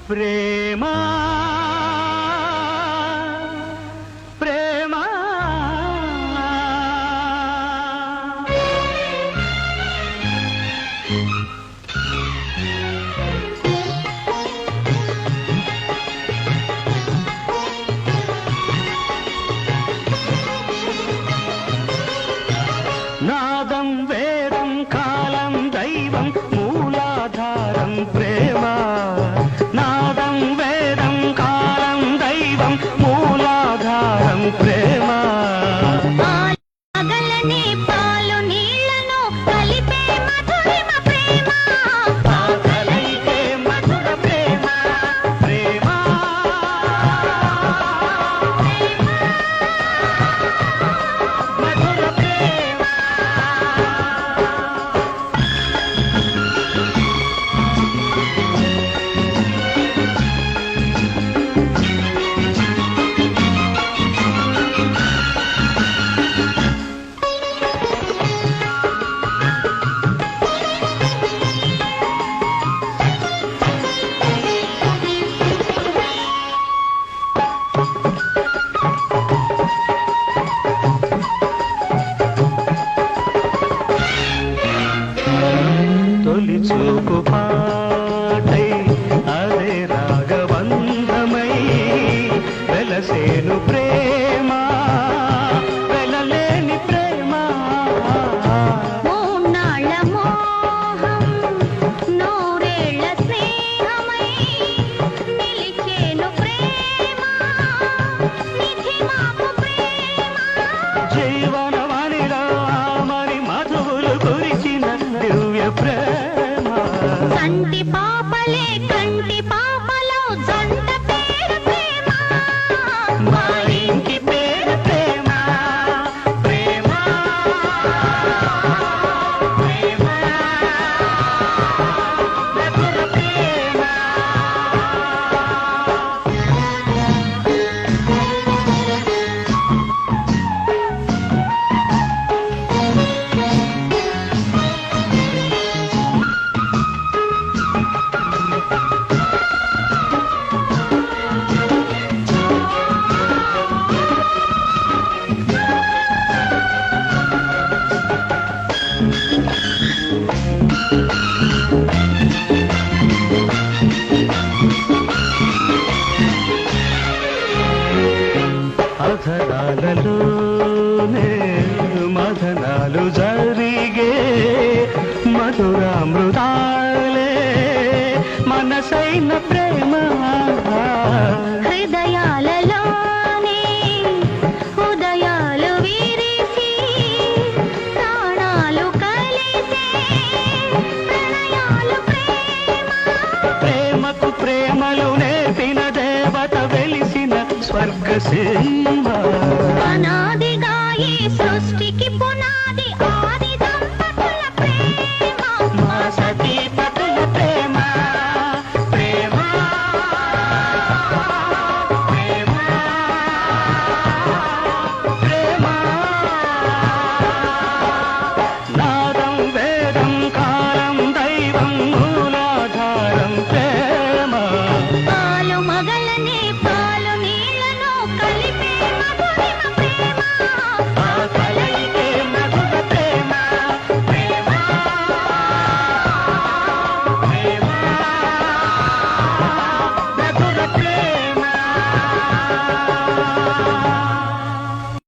ప్రేమ ప్రేమ నాదం వేదం కాలం దైవం మూలాధారం ప్రేమ నాదం వేదం కాలం దైవం మూలాధారం ప్రేమ పాలు నీళ్లను కలిపే మధురిమ ప్రేమ కలిపే మధుర ప్రేమ ప్రేమ మధుర ప్రేమ తొలి చూపు పాటై అదే రాగబంధమై వెలసేను ప్రేమ వెలలేని ప్రేమ మూన్నాళ్ళ మోహం నూరేళ్ల స్నేహమై నిలిచేను ప్రేమ నిధి మాపు ప్రేమ జీవనవాణిలో మరి మధువులు కురిసిన దివ్య ప్రేమ కంటి పాపలే కంటి పాపలో జంట పేరు ప్రేమ మా ఇంటి పేరు ప్రేమ ప్రేమ ప్రేమ మధుర ప్రేమ అధరాలలోనే మదనాలు జరిగే మధురామృతాలే మనసైన ప్రేమ హృదయాలలోనే ఉదయాలు విరిసి ప్రాణాలు కలిసే ప్రణయాలు ప్రేమ ప్రేమకు ప్రేమలు నేర్పిన దేవత వెలిసిన స్వర్గ సీమ అనాది